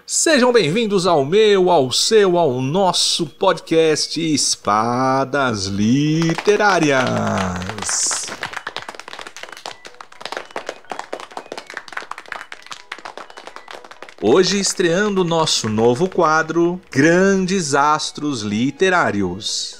Sejam bem-vindos ao meu, ao seu, ao nosso podcast Espadas Literárias. Hoje estreando nosso novo quadro, Grandes Astros Literários.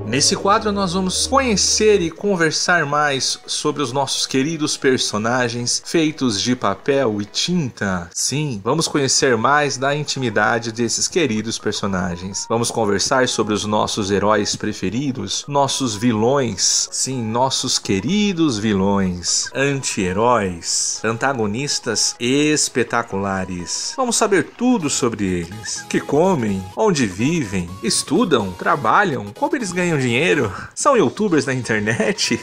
Nesse quadro nós vamos conhecer e conversar mais sobre os nossos queridos personagens feitos de papel e tinta. Sim, vamos conhecer mais da intimidade desses queridos personagens. Vamos conversar sobre os nossos heróis preferidos, nossos vilões. Sim, nossos queridos vilões, anti-heróis, antagonistas espetaculares. Vamos saber tudo sobre eles. O que comem, onde vivem, estudam, trabalham, como eles ganham dinheiro, são youtubers na internet.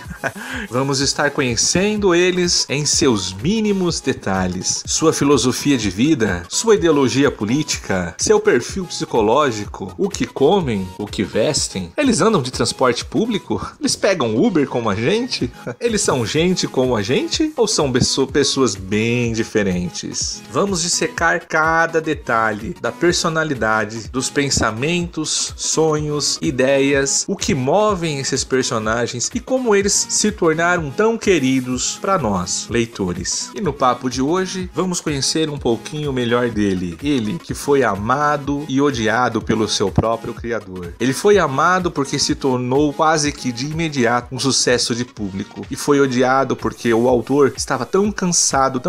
Vamos estar conhecendo eles em seus mínimos detalhes, sua filosofia de vida, sua ideologia política, seu perfil psicológico, o que comem, o que vestem. Eles andam de transporte público? Eles pegam Uber como a gente? Eles são gente como a gente ou são pessoas bem diferentes? Vamos dissecar cada detalhe da personalidade, dos pensamentos, sonhos, ideias, o que movem esses personagens e como eles se tornaram tão queridos para nós, leitores. E no papo de hoje, vamos conhecer um pouquinho melhor dele. Ele que foi amado e odiado pelo seu próprio criador. Ele foi amado porque se tornou quase que de imediato um sucesso de público. E foi odiado porque o autor estava tão cansado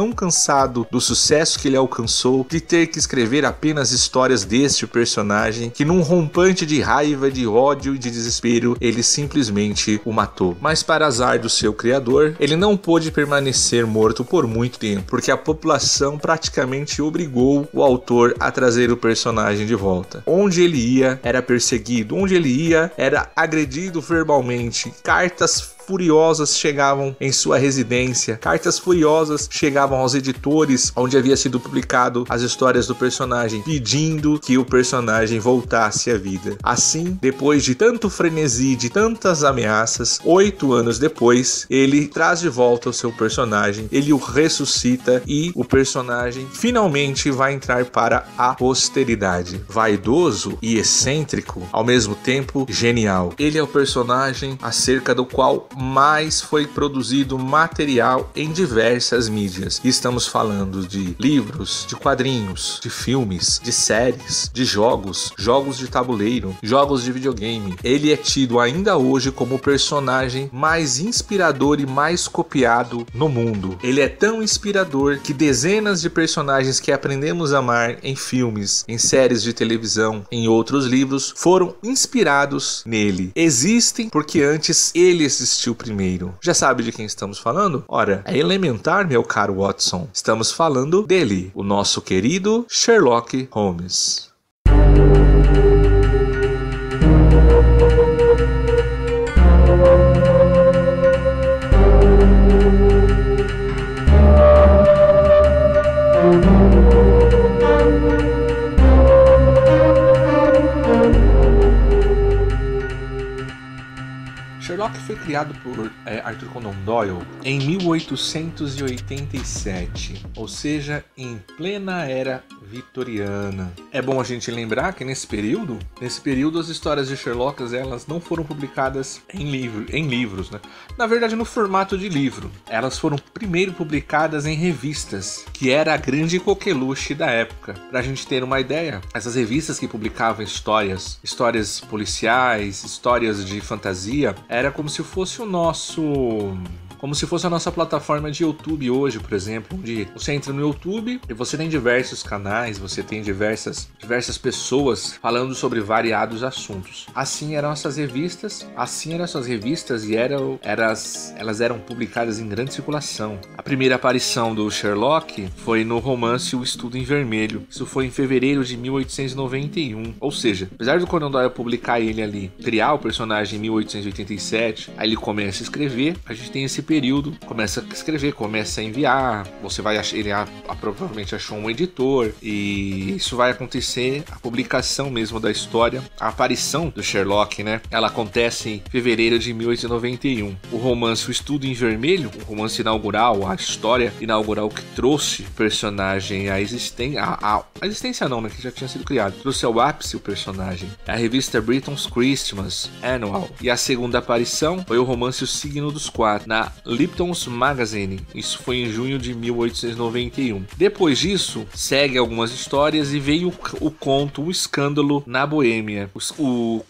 do sucesso que ele alcançou, de ter que escrever apenas histórias deste personagem, que num rompante de raiva, de ódio e de desespero, ele simplesmente o matou. Mas para azar do seu criador, ele não pôde permanecer morto por muito tempo, porque a população praticamente obrigou o autor a trazer o personagem de volta. Onde ele ia, era perseguido. Onde ele ia, era agredido verbalmente. Cartas furiosas chegavam em sua residência, cartas furiosas chegavam aos editores onde havia sido publicado as histórias do personagem, pedindo que o personagem voltasse à vida. Assim, depois de tanto frenesi, de tantas ameaças, 8 anos depois, ele traz de volta o seu personagem, ele o ressuscita e o personagem finalmente vai entrar para a posteridade. Vaidoso e excêntrico, ao mesmo tempo genial. Ele é o personagem acerca do qual mais foi produzido material em diversas mídias. Estamos falando de livros, de quadrinhos, de filmes, de séries, de jogos de tabuleiro, jogos de videogame. Ele é tido ainda hoje como o personagem mais inspirador e mais copiado no mundo. Ele é tão inspirador que dezenas de personagens que aprendemos a amar em filmes, em séries de televisão, em outros livros, foram inspirados nele. Existem porque antes ele existiu primeiro. Já sabe de quem estamos falando? Ora, é elementar, meu caro Watson. Estamos falando dele, o nosso querido Sherlock Holmes. Sherlock foi criado por Arthur Conan Doyle em 1887, ou seja, em plena era vitoriana. É bom a gente lembrar que nesse período as histórias de Sherlock elas não foram publicadas em livros, né? Na verdade, no formato de livro. Elas foram primeiro publicadas em revistas, que era a grande coqueluche da época. Pra gente ter uma ideia, essas revistas que publicavam histórias policiais, histórias de fantasia, era como se fosse o nosso como se fosse a nossa plataforma de YouTube hoje, por exemplo, onde você entra no YouTube e você tem diversos canais, você tem diversas pessoas falando sobre variados assuntos. Assim eram essas revistas e elas eram publicadas em grande circulação. A primeira aparição do Sherlock foi no romance O Estudo em Vermelho. Isso foi em fevereiro de 1891. Ou seja, apesar do Conan Doyle publicar ele ali, criar o personagem em 1887, aí ele começa a escrever, a gente tem esse período, começa a escrever, começa a enviar, você vai achar, ele provavelmente achou um editor, e isso vai acontecer, a publicação mesmo da história, a aparição do Sherlock, né? Ela acontece em fevereiro de 1891. O romance O Estudo em Vermelho, o romance inaugural, a história inaugural que trouxe o personagem à existência, a existência não, né? Que já tinha sido criado, trouxe ao ápice o personagem. A revista Britain's Christmas Annual. E a segunda aparição foi o romance O Signo dos Quatro, na Lipton's Magazine. Isso foi em junho de 1891. Depois disso, segue algumas histórias e veio o conto O Escândalo na Boêmia.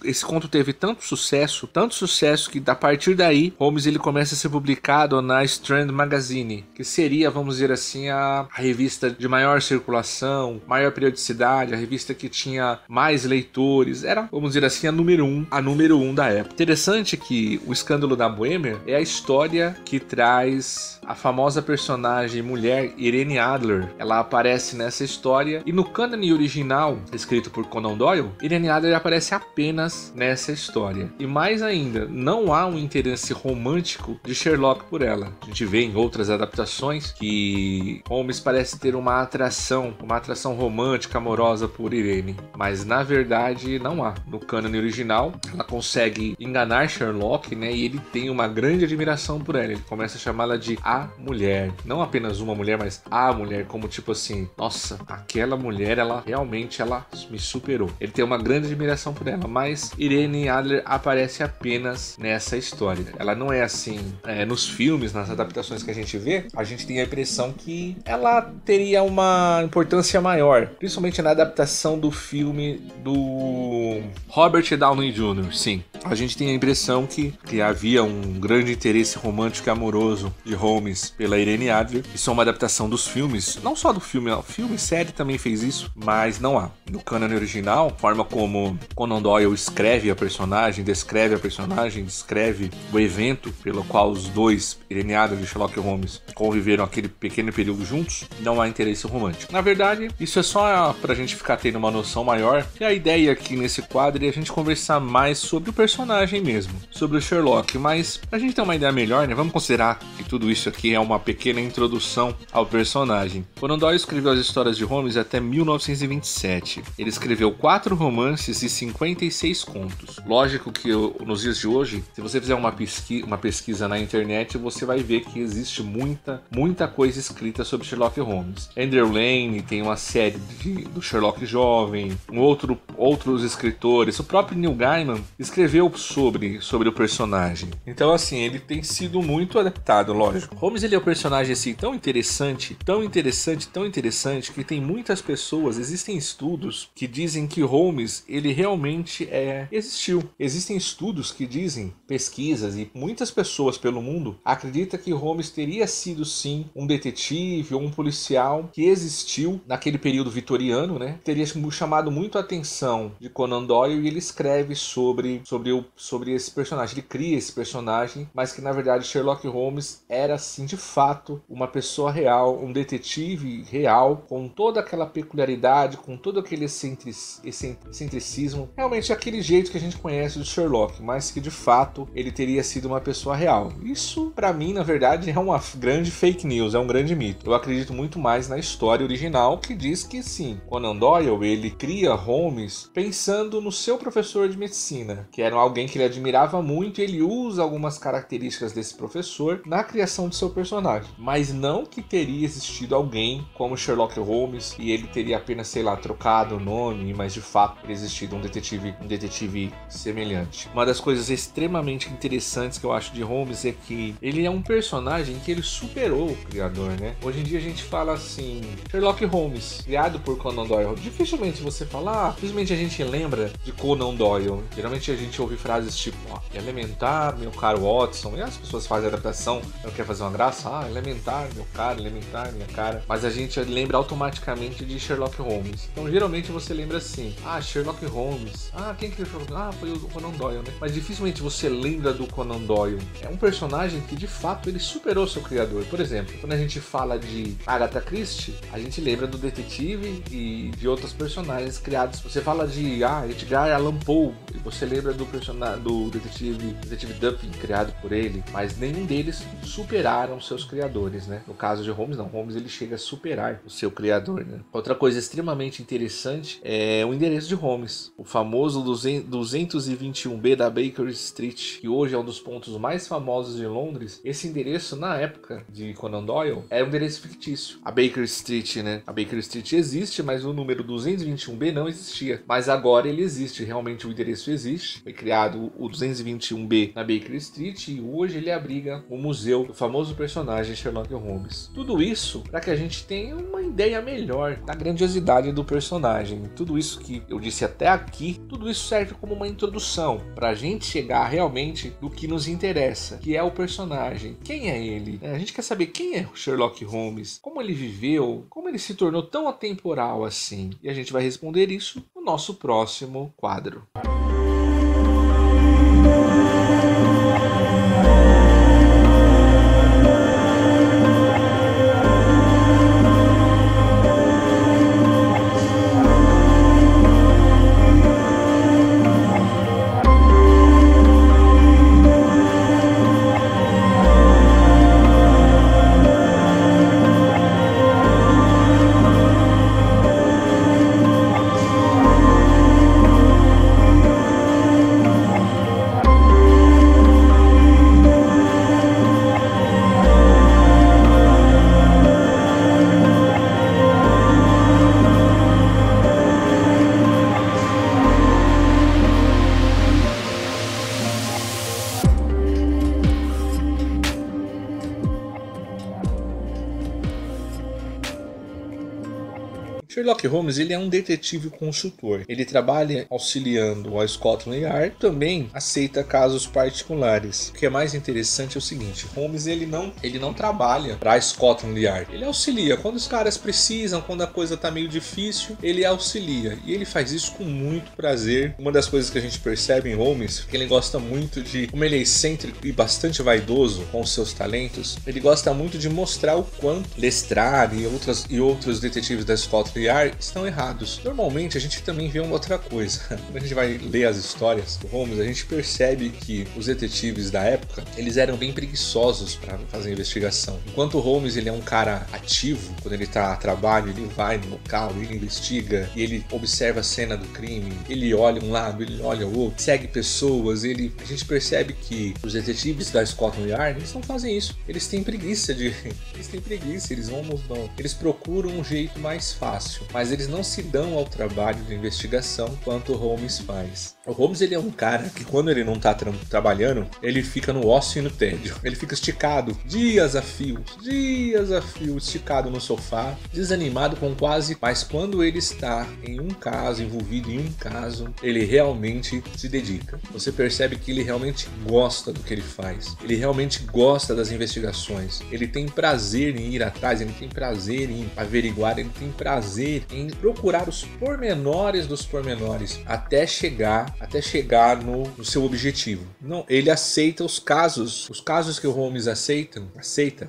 Esse conto teve tanto sucesso que a partir daí, Holmes ele começa a ser publicado na Strand Magazine, que seria, vamos dizer assim, a revista de maior circulação, maior periodicidade, a revista que tinha mais leitores, era, vamos dizer assim, a número um da época. Interessante que O Escândalo da Boêmia é a história que traz a famosa personagem mulher Irene Adler. Ela aparece nessa história e no cânone original, escrito por Conan Doyle, Irene Adler aparece apenas nessa história. E mais ainda, não há um interesse romântico de Sherlock por ela. A gente vê em outras adaptações que Holmes parece ter uma atração romântica, amorosa por Irene, mas na verdade não há. No cânone original, ela consegue enganar Sherlock, né? E ele tem uma grande admiração por ela. Ele começa a chamá-la de a mulher, não apenas uma mulher, mas a mulher, como tipo assim, nossa, aquela mulher, ela realmente me superou. Ele tem uma grande admiração por ela, mas Irene Adler aparece apenas nessa história. Ela não é assim, nos filmes, nas adaptações que a gente vê, a gente tem a impressão que ela teria uma importância maior, principalmente na adaptação do filme do Robert Downey Jr. Sim, a gente tem a impressão que havia um grande interesse romântico e amoroso de Holmes pela Irene Adler. Isso é uma adaptação dos filmes, não só do filme, o filme série também fez isso, mas não há. No cânone original, a forma como Conan Doyle descreve a personagem, descreve o evento pelo qual os dois, Irene Adler e Sherlock Holmes, conviveram aquele pequeno período juntos, não há interesse romântico. Na verdade, isso é só pra gente ficar tendo uma noção maior, e a ideia aqui nesse quadro é a gente conversar mais sobre o personagem mesmo, sobre o Sherlock, mas pra gente ter uma ideia melhor, né, vamos considerar que tudo isso aqui é uma pequena introdução ao personagem. Conan Doyle escreveu as histórias de Holmes até 1927. Ele escreveu 4 romances e 56 contos. Lógico que nos dias de hoje, se você fizer uma pesquisa na internet, você vai ver que existe muita coisa escrita sobre Sherlock Holmes. Andrew Lane tem uma série do Sherlock jovem, outros escritores, o próprio Neil Gaiman escreveu sobre o personagem. Então assim, ele tem sido muito adaptado, lógico. Holmes ele é um personagem assim tão interessante, que tem muitas pessoas, existem estudos que dizem que Holmes ele realmente existiu. Existem estudos que dizem, pesquisas, e muitas pessoas pelo mundo acreditam que Holmes teria sido sim um detetive ou um policial que existiu naquele período vitoriano, né? Teria chamado muito a atenção de Conan Doyle, e ele escreve sobre esse personagem. Ele cria esse personagem, mas que na verdade Sherlock Holmes era sim de fato uma pessoa real, um detetive real, com toda aquela peculiaridade, com todo aquele excentricismo, realmente aquele jeito que a gente conhece do Sherlock, mas que de fato ele teria sido uma pessoa real. Isso pra mim na verdade é uma grande fake news, é um grande mito. Eu acredito muito mais na história original, que diz que sim, Conan Doyle ele cria Holmes pensando no seu professor de medicina, que era alguém que ele admirava muito, e ele usa algumas características desse professor na criação do seu personagem, mas não que teria existido alguém como Sherlock Holmes e ele teria apenas, sei lá, trocado o nome, mas de fato teria existido um detetive semelhante. Uma das coisas extremamente interessantes que eu acho de Holmes é que ele é um personagem que ele superou o criador, né? Hoje em dia a gente fala assim, Sherlock Holmes, criado por Conan Doyle. Dificilmente você fala, dificilmente a gente lembra de Conan Doyle. Geralmente a gente ouve frases tipo, elementar, meu caro Watson, e as pessoas fazem de adaptação, não quer fazer uma graça, elementar, meu cara, elementar, minha cara. Mas a gente lembra automaticamente de Sherlock Holmes. Então geralmente você lembra assim, Sherlock Holmes. Quem que foi? Foi o Conan Doyle, né? Mas dificilmente você lembra do Conan Doyle. É um personagem que de fato ele superou seu criador. Por exemplo, quando a gente fala de Agatha Christie, a gente lembra do detetive e de outros personagens criados. Você fala de Edgar Allan Poe, e você lembra do personagem do detetive Dupin, criado por ele, mas nenhum deles superaram seus criadores, né? No caso de Holmes, não. Holmes ele chega a superar o seu criador, né? Outra coisa extremamente interessante é o endereço de Holmes, o famoso 221B da Baker Street, que hoje é um dos pontos mais famosos de Londres. Esse endereço, na época de Conan Doyle, era um endereço fictício. A Baker Street, né? A Baker Street existe, mas o número 221B não existia. Mas agora ele existe, realmente o endereço existe. Foi criado o 221B na Baker Street e hoje ele abriga o museu do famoso personagem Sherlock Holmes. Tudo isso para que a gente tenha uma ideia melhor da grandiosidade do personagem. Tudo isso que eu disse até aqui, tudo isso serve como uma introdução para a gente chegar realmente do que nos interessa, que é o personagem. Quem é ele? A gente quer saber quem é o Sherlock Holmes, como ele viveu, como ele se tornou tão atemporal assim. E a gente vai responder isso no nosso próximo quadro. Sherlock Holmes ele é um detetive consultor. Ele trabalha auxiliando a Scotland Yard, também aceita casos particulares. O que é mais interessante é o seguinte, Holmes ele não trabalha para a Scotland Yard. Ele auxilia quando os caras precisam, quando a coisa tá meio difícil, ele auxilia. E ele faz isso com muito prazer. Uma das coisas que a gente percebe em Holmes é que ele gosta muito de, como ele é excêntrico e bastante vaidoso com os seus talentos, ele gosta muito de mostrar o quanto Lestrade e outros detetives da Scotland Yard estão errados. Normalmente a gente também vê uma outra coisa. Quando a gente vai ler as histórias do Holmes, a gente percebe que os detetives da época, eles eram bem preguiçosos para fazer a investigação. Enquanto o Holmes ele é um cara ativo, quando ele tá a trabalho, ele vai no local, ele investiga e ele observa a cena do crime, ele olha um lado, ele olha o outro, segue pessoas, a gente percebe que os detetives da Scotland Yard, eles não fazem isso. Eles têm preguiça, eles procuram um jeito mais fácil, mas eles não se dão ao trabalho de investigação quanto o Holmes faz. O Holmes ele é um cara que quando ele não tá trabalhando, ele fica no ócio e no tédio. Ele fica esticado, dias a fio, esticado no sofá, desanimado com quase... Mas quando ele está envolvido em um caso, ele realmente se dedica. Você percebe que ele realmente gosta do que ele faz. Ele realmente gosta das investigações. Ele tem prazer em ir atrás, ele tem prazer em averiguar, ele tem prazer em procurar os pormenores dos pormenores até chegar no seu objetivo. Não, ele aceita os casos que o Holmes aceita,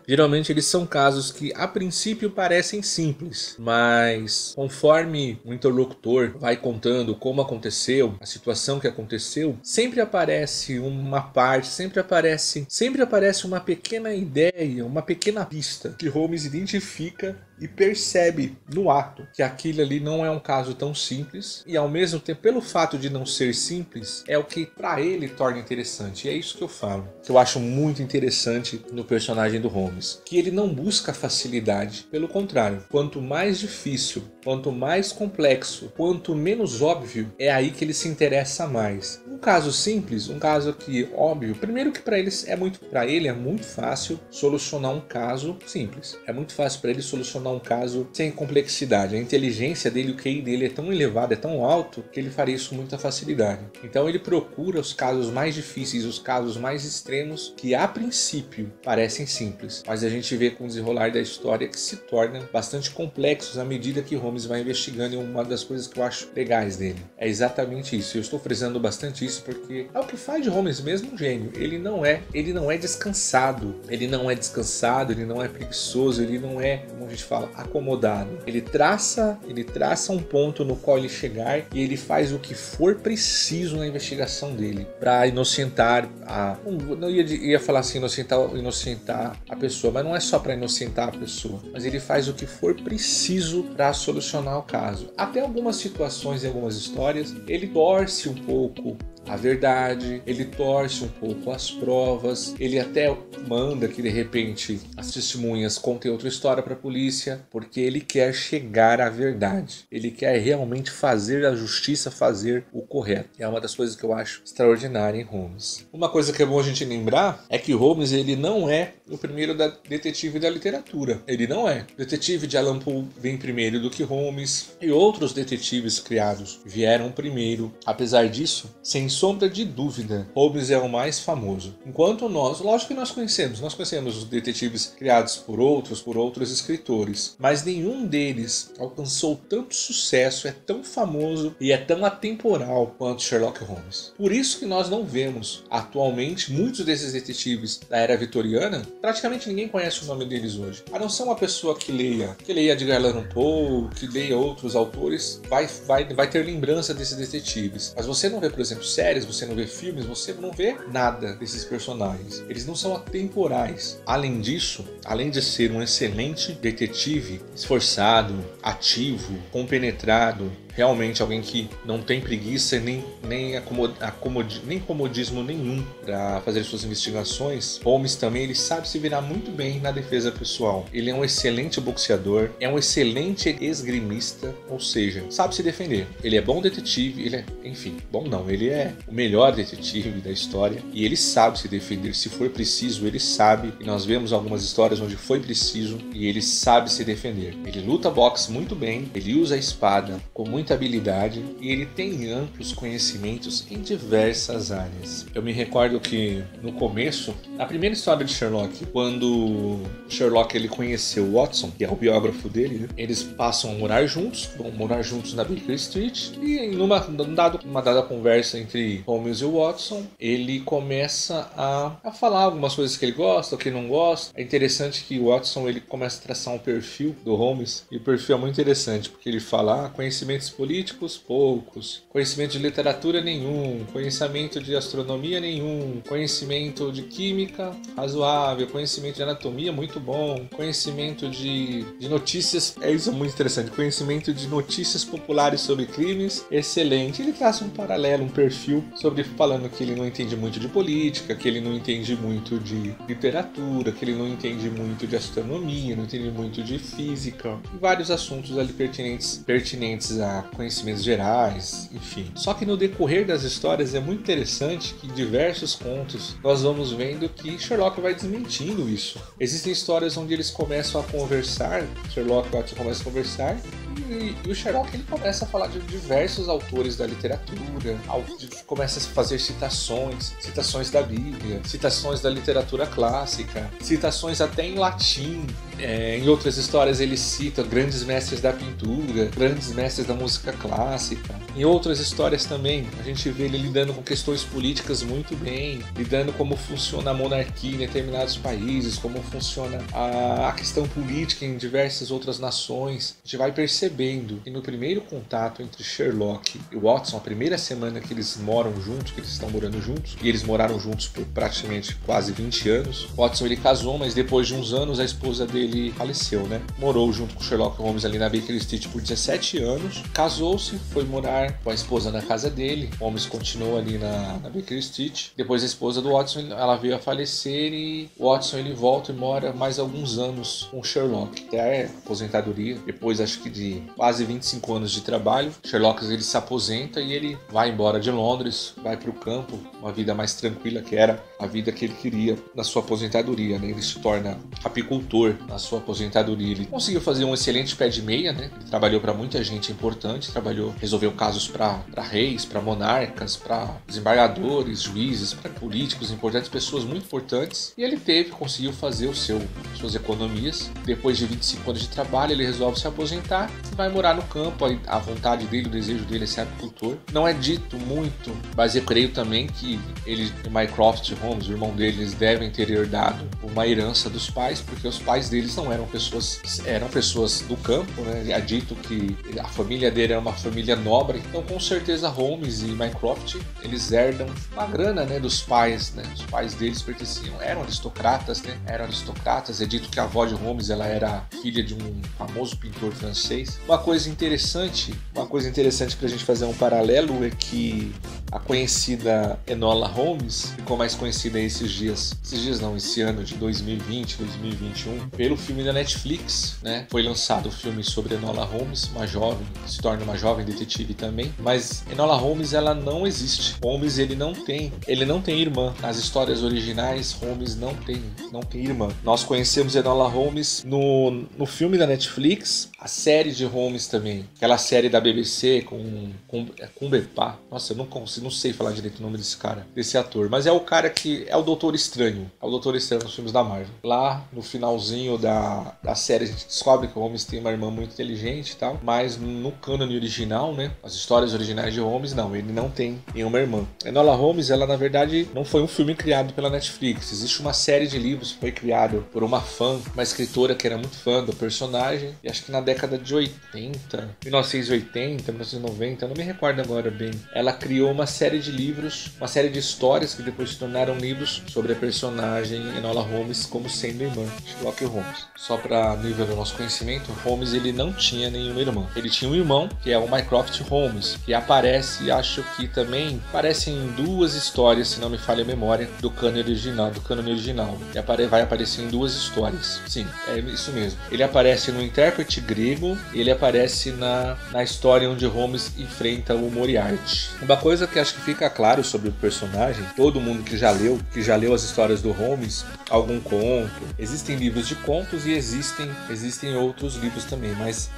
geralmente eles são casos que a princípio parecem simples, mas conforme o interlocutor vai contando como aconteceu, a situação que aconteceu, sempre aparece uma parte, sempre aparece uma pequena ideia, uma pequena pista que Holmes identifica e percebe no ato que aquilo ali não é um caso tão simples e ao mesmo tempo, pelo fato de não ser simples, é o que para ele torna interessante. E é isso que eu falo, que eu acho muito interessante no personagem do Holmes, que ele não busca facilidade, pelo contrário, quanto mais difícil, Quanto mais complexo, quanto menos óbvio, é aí que ele se interessa mais. Um caso simples, um caso que óbvio, primeiro que para ele é muito fácil solucionar um caso simples. É muito fácil para ele solucionar um caso sem complexidade. A inteligência dele, o QI dele é tão elevado, é tão alto, que ele faria isso com muita facilidade. Então ele procura os casos mais difíceis, os casos mais extremos, que a princípio parecem simples, mas a gente vê com o desenrolar da história que se tornam bastante complexos à medida que Holmes vai investigando, e uma das coisas que eu acho legais dele é exatamente isso. Eu estou frisando bastante isso porque é o que faz de Holmes mesmo um gênio. Ele não é descansado, ele não é preguiçoso, ele não é, como a gente fala, acomodado. Ele traça um ponto no qual ele chegar e ele faz o que for preciso na investigação dele para inocentar não ia falar assim, inocentar a pessoa, mas não é só para inocentar a pessoa, mas ele faz o que for preciso para solucionar o caso. Até algumas situações e algumas histórias ele torce um pouco a verdade, ele torce um pouco as provas, ele até manda que de repente as testemunhas contem outra história para a polícia, porque ele quer chegar à verdade, ele quer realmente fazer a justiça, fazer o correto. É uma das coisas que eu acho extraordinária em Holmes. Uma coisa que é bom a gente lembrar é que Holmes, ele não é o primeiro detetive da literatura, ele não é. O detetive de Allan Poe vem primeiro do que Holmes, e outros detetives criados vieram primeiro. Apesar disso, sem sombra de dúvida, Holmes é o mais famoso. Enquanto lógico que nós conhecemos os detetives criados por outros escritores, mas nenhum deles alcançou tanto sucesso, é tão famoso e é tão atemporal quanto Sherlock Holmes. Por isso que nós não vemos atualmente muitos desses detetives da era vitoriana, praticamente ninguém conhece o nome deles hoje. A não ser uma pessoa que leia Edgar Allan Poe, que leia outros autores, vai ter lembrança desses detetives. Mas você não vê, por exemplo, séries, você não vê filmes, você não vê nada desses personagens. Eles não são atemporais. Além disso, além de ser um excelente detetive, esforçado, ativo, compenetrado, realmente alguém que não tem preguiça nem comodismo nenhum para fazer suas investigações, Holmes também ele sabe se virar muito bem na defesa pessoal. Ele é um excelente boxeador, é um excelente esgrimista, ou seja, sabe se defender. Ele é bom detetive, ele é o melhor detetive da história e ele sabe se defender. Se for preciso, ele sabe, e nós vemos algumas histórias onde foi preciso e ele sabe se defender. Ele luta boxe muito bem, ele usa a espada com muita habilidade e ele tem amplos conhecimentos em diversas áreas. Eu me recordo que no começo, a primeira história de Sherlock, quando Sherlock ele conheceu Watson, que é o biógrafo dele, né? Eles passam a morar juntos, vão morar juntos na Baker Street, e em uma dada conversa entre Holmes e Watson, ele começa a falar algumas coisas que ele gosta, o que não gosta. É interessante que o Watson ele começa a traçar um perfil do Holmes, e o perfil é muito interessante, porque ele fala conhecimentos políticos, poucos, conhecimento de literatura nenhum, conhecimento de astronomia nenhum, conhecimento de química razoável, conhecimento de anatomia muito bom, conhecimento de notícias, isso é muito interessante, conhecimento de notícias populares sobre crimes, excelente. Ele traça um paralelo, um perfil falando que ele não entende muito de política, que ele não entende muito de literatura, que ele não entende muito de astronomia, não entende muito de física, e vários assuntos ali pertinentes a conhecimentos gerais, enfim. Só que no decorrer das histórias é muito interessante que em diversos contos nós vamos vendo que Sherlock vai desmentindo isso. Existem histórias onde eles começam a conversar, Sherlock e Watson começam a conversar, e o Sherlock ele começa a falar de diversos autores da literatura, começa a fazer citações da Bíblia, citações da literatura clássica, citações até em latim. Em outras histórias ele cita grandes mestres da pintura, grandes mestres da música clássica. Em outras histórias também a gente vê ele lidando com questões políticas muito bem, lidando como funciona a monarquia em determinados países, como funciona a questão política em diversas outras nações. A gente vai percebendo que no primeiro contato entre Sherlock e Watson, a primeira semana que eles moram juntos, que eles estão morando juntos, e eles moraram juntos por praticamente quase 20 anos. Watson ele casou, mas depois de uns anos a esposa dele faleceu, né? Morou junto com Sherlock Holmes ali na Baker Street por 17 anos, casou-se, foi morar com a esposa na casa dele. Holmes continuou ali na Baker Street. Depois a esposa do Watson, ela veio a falecer e Watson ele volta e mora mais alguns anos com Sherlock, até a aposentadoria, depois acho que de de quase 25 anos de trabalho, Sherlock ele se aposenta e ele vai embora de Londres, vai para o campo, uma vida mais tranquila, que era a vida que ele queria na sua aposentadoria, né? Ele se torna apicultor na sua aposentadoria. Ele conseguiu fazer um excelente pé de meia, né? Ele trabalhou para muita gente importante, resolveu casos para reis, para monarcas, para desembargadores, juízes, para políticos importantes, pessoas muito importantes. E ele conseguiu fazer suas economias. Depois de 25 anos de trabalho, ele resolve se aposentar e vai morar no campo. A vontade dele, o desejo dele é ser apicultor. Não é dito muito, mas eu creio também que ele e Mycroft Holmes, o irmão deles, devem ter herdado uma herança dos pais, porque os pais deles não eram pessoas do campo, né? É dito que a família dele era uma família nobre, então com certeza Holmes e Mycroft, eles herdam uma grana, né, dos pais, né? Os pais deles eram aristocratas, né? É dito que a avó de Holmes, ela era filha de um famoso pintor francês. Uma coisa interessante pra gente fazer um paralelo é que a conhecida Enola Holmes ficou mais conhecida esse ano de 2020, 2021, pelo filme da Netflix, né? Foi lançado o filme sobre Enola Holmes, uma jovem, que se torna uma jovem detetive também, mas Enola Holmes, ela não existe. Holmes, ele não tem irmã. Nas histórias originais, Holmes não tem irmã. Nós conhecemos Enola Holmes no filme da Netflix, a série de Holmes também, aquela série da BBC com Cumberbatch. Nossa, eu não sei falar direito o nome desse ator, mas é o cara que é o Doutor Estranho. É o Doutor Estranho nos filmes da Marvel. Lá no finalzinho da série a gente descobre que o Holmes tem uma irmã muito inteligente e tal, mas no cânone original, né, as histórias originais de Holmes, não, ele não tem nenhuma irmã. Enola Holmes, ela na verdade não foi um filme criado pela Netflix. Existe uma série de livros que foi criado por uma escritora que era muito fã do personagem, e acho que na década de 1980, 1990, eu não me recordo agora bem, ela criou uma série de livros, uma série de histórias que depois se tornaram livros sobre a personagem Enola Holmes como sendo irmã de Sherlock Holmes. Só para nível do nosso conhecimento, Holmes ele não tinha nenhuma irmã. Ele tinha um irmão, que é o Mycroft Holmes, que aparece, acho que também aparece em duas histórias, se não me falha a memória, do cânone original. E vai aparecer em duas histórias. Sim, é isso mesmo. Ele aparece no Intérprete Grego e ele aparece na história onde Holmes enfrenta o Moriarty. Uma coisa que acho que fica claro sobre o personagem, todo mundo que já leu as histórias do Holmes, algum conto, existem livros de contos e existem outros livros também, mas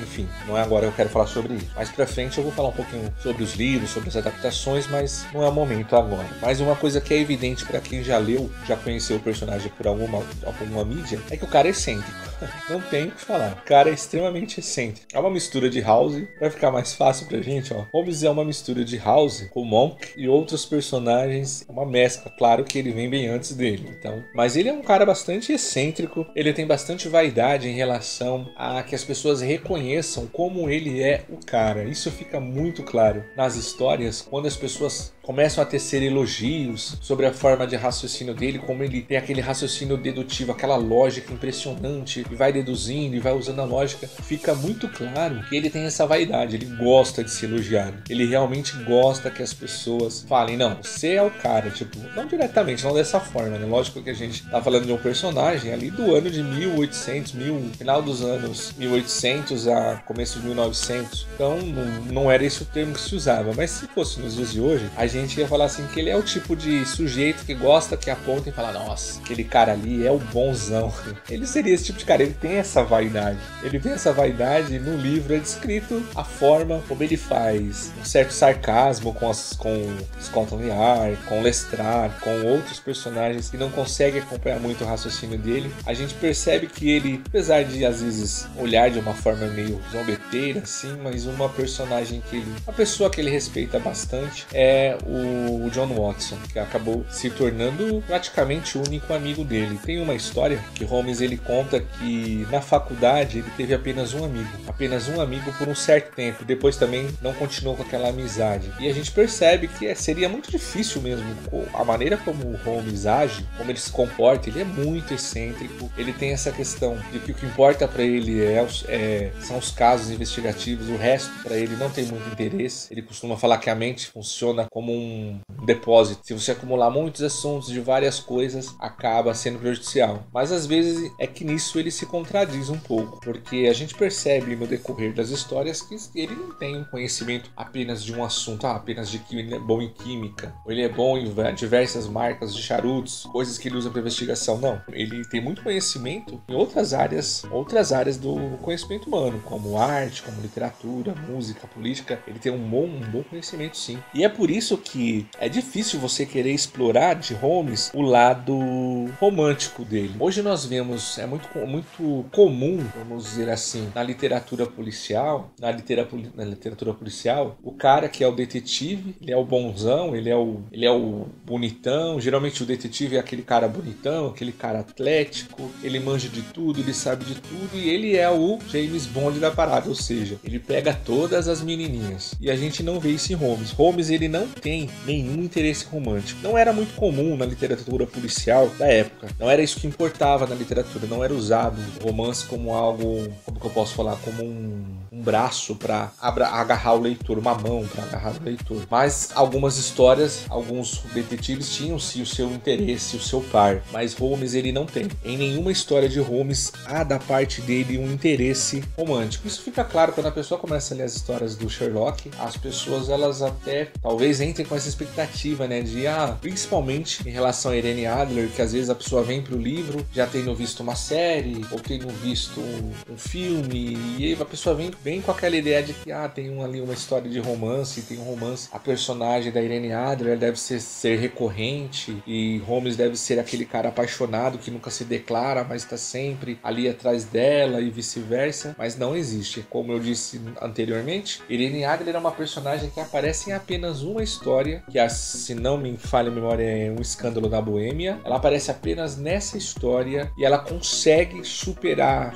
enfim, não é agora que eu quero falar sobre isso. Mais pra frente eu vou falar um pouquinho sobre os livros, sobre as adaptações, mas não é o momento agora. Mas uma coisa que é evidente para quem já conheceu o personagem por alguma mídia, é que o cara é excêntrico. Não tem o que falar. O cara é extremamente excêntrico. É uma mistura de House, vai ficar mais fácil pra gente, ó. Holmes é uma mistura de House com Monk e outros personagens, uma mescla. Claro que ele vem bem antes dele, então. Mas ele é um cara bastante excêntrico, ele tem bastante vaidade em relação a que as pessoas reconheçam como ele é o cara. Isso fica muito claro nas histórias, quando as pessoas começam a tecer elogios sobre a forma de raciocínio dele, como ele tem aquele raciocínio dedutivo, aquela lógica impressionante, e vai deduzindo e vai usando a lógica. Fica muito claro que ele tem essa vaidade, ele gosta de ser elogiado, ele realmente gosta que as pessoas falem, não, você é o cara, tipo, não diretamente, não dessa forma, né? Lógico que a gente tá falando de um personagem ali do ano de 1800, final dos anos 1800 a começo de 1900, então não era esse o termo que se usava, mas se fosse nos dias de hoje, a gente ia falar assim, que ele é o tipo de sujeito que gosta que aponta e fala, nossa, aquele cara ali é o bonzão. Ele seria esse tipo de cara, ele tem essa vaidade. E no livro é descrito a forma como ele faz um certo sarcasmo com Scotland Yard, com Lestrade, com outros personagens que não conseguem acompanhar muito o raciocínio dele. A gente percebe que ele, apesar de às vezes olhar de uma forma meio zombeteira, assim, mas uma pessoa que ele respeita bastante é o John Watson, que acabou se tornando praticamente o único amigo dele. Tem uma história que Holmes ele conta que na faculdade ele teve apenas um amigo por um certo tempo, depois também não continuou com aquela amizade. E a gente percebe que seria muito difícil mesmo, a maneira como o Holmes age, como ele se comporta, ele é muito excêntrico, ele tem essa questão de que o que importa para ele são os casos investigativos, o resto para ele não tem muito interesse. Ele costuma falar que a mente funciona como como um depósito. Se você acumular muitos assuntos de várias coisas, acaba sendo prejudicial. Mas às vezes é que nisso ele se contradiz um pouco, porque a gente percebe no decorrer das histórias que ele não tem um conhecimento apenas de um assunto, apenas de que ele é bom em química, ou ele é bom em diversas marcas de charutos, coisas que ele usa para investigação. Não, ele tem muito conhecimento em outras áreas do conhecimento humano, como arte, como literatura, música, política. Ele tem um bom conhecimento, sim. E é por isso que é difícil você querer explorar de Holmes o lado romântico dele. Hoje nós vemos, é muito comum, vamos dizer assim, na literatura policial, o cara que é o detetive, ele é o bonzão, ele é o bonitão. Geralmente o detetive é aquele cara bonitão, aquele cara atlético, ele manja de tudo, ele sabe de tudo, e ele é o James Bond da parada, ou seja, ele pega todas as menininhas. E a gente não vê isso em Holmes. Holmes, ele não tem nenhum interesse romântico. Não era muito comum na literatura policial da época. Não era isso que importava na literatura. Não era usado o romance como algo, como que eu posso falar, como um braço para agarrar o leitor, uma mão para agarrar o leitor. Mas algumas histórias, alguns detetives tinham sim o seu interesse, o seu par. Mas Holmes, ele não tem. Em nenhuma história de Holmes há da parte dele um interesse romântico. Isso fica claro quando a pessoa começa a ler as histórias do Sherlock. As pessoas, elas até talvez entrem com essa expectativa, né, de principalmente em relação a Irene Adler, que às vezes a pessoa vem pro livro já tendo visto uma série ou tendo visto um filme, e aí a pessoa vem com aquela ideia de que tem ali uma história de romance, tem um romance, a personagem da Irene Adler deve ser recorrente, e Holmes deve ser aquele cara apaixonado que nunca se declara, mas está sempre ali atrás dela e vice-versa. Mas não existe. Como eu disse anteriormente, Irene Adler é uma personagem que aparece em apenas uma história, que se não me falha a memória é Um Escândalo na Boêmia. Ela aparece apenas nessa história e ela consegue superar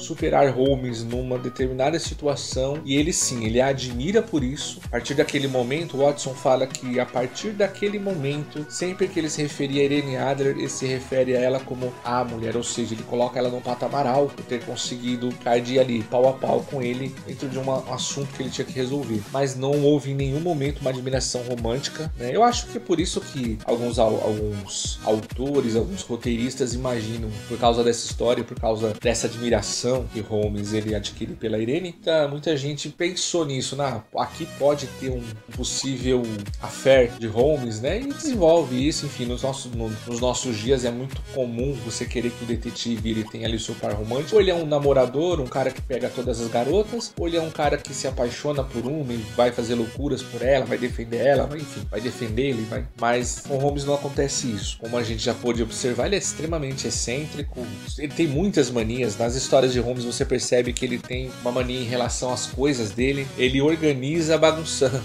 Holmes numa determinada situação, e ele admira por isso. A partir daquele momento, Watson fala que a partir daquele momento, sempre que ele se referia a Irene Adler, ele se refere a ela como a mulher, ou seja, ele coloca ela num patamar alto por ter conseguido cair ali pau a pau com ele dentro de um assunto que ele tinha que resolver. Mas não houve em nenhum momento uma admiração romântica, né? Eu acho que é por isso que alguns autores, alguns roteiristas imaginam, por causa dessa história, por causa dessa admiração que Holmes ele adquire pela Irene, muita gente pensou nisso, aqui pode ter um possível affair de Holmes, né? E desenvolve isso. Enfim, nos nossos dias é muito comum você querer que o detetive ele tenha ali o seu par romântico. Ou ele é um namorador, um cara que pega todas as garotas, ou ele é um cara que se apaixona por uma e vai fazer loucuras por ela, vai defender ela, vai defender ele, Mas com Holmes não acontece isso. Como a gente já pôde observar, ele é extremamente excêntrico, ele tem muitas manias. Nas histórias de Holmes você percebe que ele tem uma mania em relação às coisas dele, ele organiza bagunçando.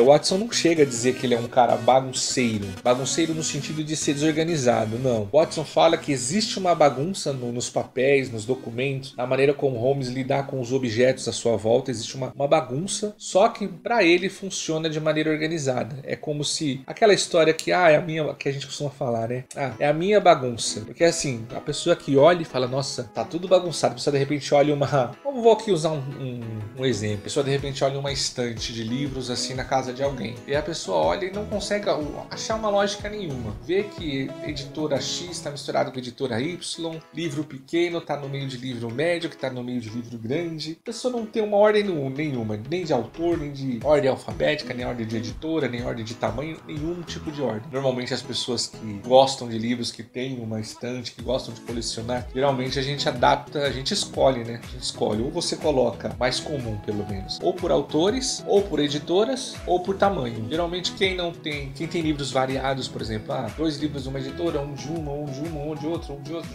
Watson não chega a dizer que ele é um cara bagunceiro no sentido de ser desorganizado, não. Watson fala que existe uma bagunça nos papéis, nos documentos, na maneira como Holmes lidar com os objetos à sua volta, existe uma bagunça, só que para ele funciona de maneira organizada. É como se aquela história que é a minha, que a gente costuma falar, né? É a minha bagunça. Porque assim, a pessoa que olha e fala, nossa, tá tudo bagunçado. A pessoa de repente olha vou aqui usar um exemplo. A pessoa de repente olha uma estante de livros assim na casa de alguém. E a pessoa olha e não consegue achar uma lógica nenhuma. Vê que editora X está misturado com editora Y, livro pequeno tá no meio de livro médio, que tá no meio de livro grande. A pessoa não tem uma ordem nenhuma, nem de autor, nem de ordem alfabética, nem ordem de editora, nem ordem de tamanho, nenhum tipo de ordem. Normalmente as pessoas que gostam de livros, que têm uma estante, que gostam de colecionar, geralmente a gente adapta, a gente escolhe, né? A gente escolhe, ou você coloca mais comum, pelo menos, ou por autores, ou por editoras, ou por tamanho. Geralmente quem tem livros variados, por exemplo, 2 livros de uma editora, um de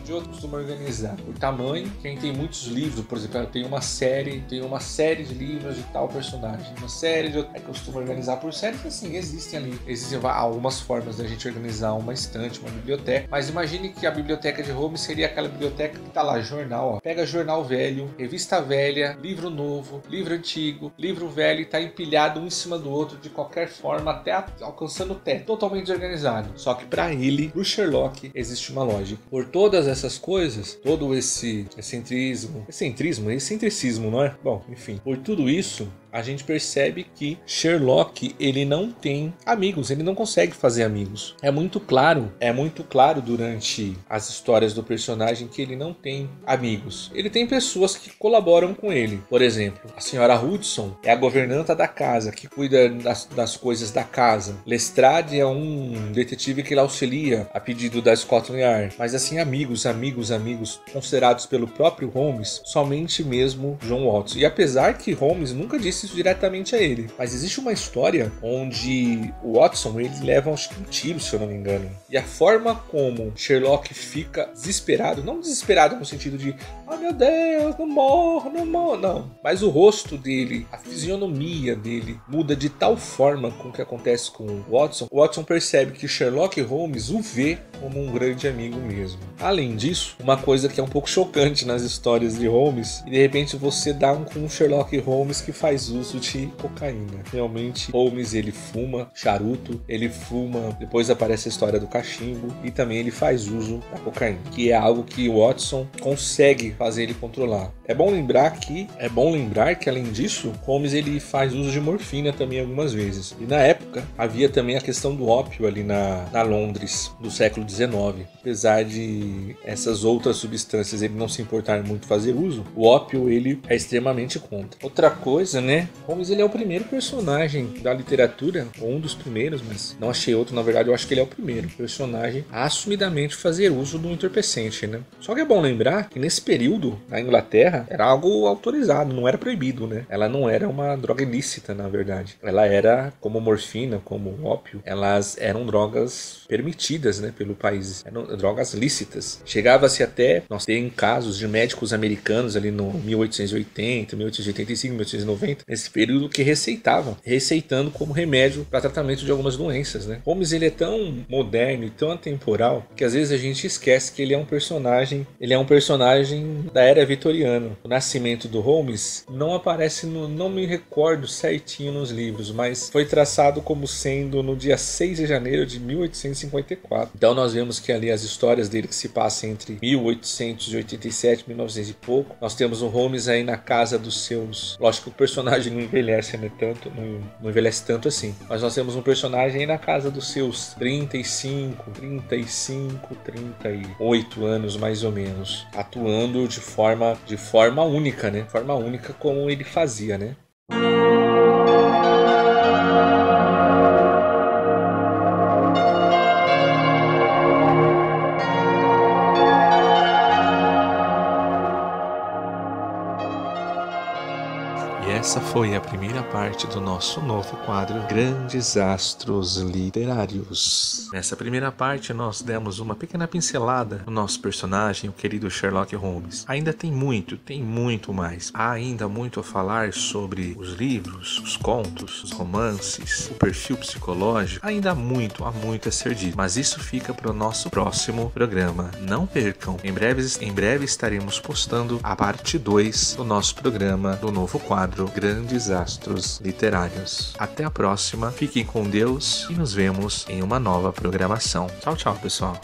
de outro, costuma organizar por tamanho. Quem tem muitos livros, por exemplo, tem uma série de livros de tal personagem, uma série de outro, costuma organizar por séries. Assim, existem algumas formas da gente organizar uma estante, uma biblioteca, mas imagine que a biblioteca de Holmes seria aquela biblioteca que tá lá, jornal, pega jornal velho, revista velha, livro novo, livro antigo, livro velho, e tá empilhado um em cima do outro de qualquer forma, até alcançando o teto, totalmente desorganizado. Só que para ele, pro Sherlock, existe uma lógica. Por todas essas coisas, todo esse excentricismo, não é? Bom, enfim, por tudo isso, a gente percebe que Sherlock, ele não tem amigos, ele não consegue fazer amigos. É muito claro durante as histórias do personagem que ele não tem amigos. Ele tem pessoas que colaboram com ele. Por exemplo, a senhora Hudson é a governanta da casa, que cuida das coisas da casa. Lestrade é um detetive que ele auxilia a pedido da Scotland Yard. Mas assim, amigos considerados pelo próprio Holmes, somente mesmo John Watson. E apesar que Holmes nunca disse isso diretamente a ele, mas existe uma história onde o Watson, ele leva acho que um tiro, se eu não me engano. E a forma como Sherlock fica desesperado, não desesperado no sentido de oh meu Deus, não morro, não. Mas o rosto dele, a fisionomia dele muda de tal forma com o que acontece com o Watson. O Watson percebe que Sherlock Holmes o vê como um grande amigo mesmo. Além disso, uma coisa que é um pouco chocante nas histórias de Holmes, e de repente você dá com um Sherlock Holmes que faz uso de cocaína. Realmente, Holmes ele fuma charuto, ele fuma, depois aparece a história do cachimbo, e também ele faz uso da cocaína, que é algo que o Watson consegue fazer ele controlar. É bom lembrar que além disso, Holmes ele faz uso de morfina também algumas vezes. E na época havia também a questão do ópio ali na Londres do século XIX. Apesar de essas outras substâncias ele não se importar muito fazer uso, o ópio ele é extremamente contra. Outra coisa, né? Holmes ele é o primeiro personagem da literatura, ou um dos primeiros, mas não achei outro, na verdade eu acho que ele é o primeiro personagem a assumidamente fazer uso do entorpecente, né? Só que é bom lembrar que nesse período, na Inglaterra, era algo autorizado, não era proibido, né? Ela não era uma droga ilícita, na verdade. Ela era, como morfina, como ópio, elas eram drogas permitidas, né, pelo país. Eram drogas lícitas. Chegava-se até, nós temos casos de médicos americanos ali no 1880, 1885, 1890, nesse período que receitando como remédio para tratamento de algumas doenças, né? Holmes ele é tão moderno e tão atemporal que às vezes a gente esquece que ele é um personagem da era vitoriana. O nascimento do Holmes não aparece não me recordo certinho nos livros, mas foi traçado como sendo no dia 6 de janeiro de 1854. Então nós vemos que ali as histórias dele que se passam entre 1887 e 1900 e pouco. Nós temos o Holmes aí na casa dos seus... Lógico que o personagem não envelhece, né, não envelhece tanto assim. Mas nós temos um personagem aí na casa dos seus 35, 38 anos mais ou menos, atuando de forma única, né? Forma única como ele fazia, né? Essa foi a primeira parte do nosso novo quadro Grandes Astros Literários. Nessa primeira parte nós demos uma pequena pincelada no nosso personagem, o querido Sherlock Holmes. Ainda tem muito mais. Há ainda muito a falar sobre os livros, os contos, os romances, o perfil psicológico. Ainda há muito a ser dito. Mas isso fica para o nosso próximo programa. Não percam. Em breve estaremos postando a parte 2 do nosso programa, do novo quadro Grandes Astros Literários. Até a próxima, fiquem com Deus e nos vemos em uma nova programação. Tchau, pessoal.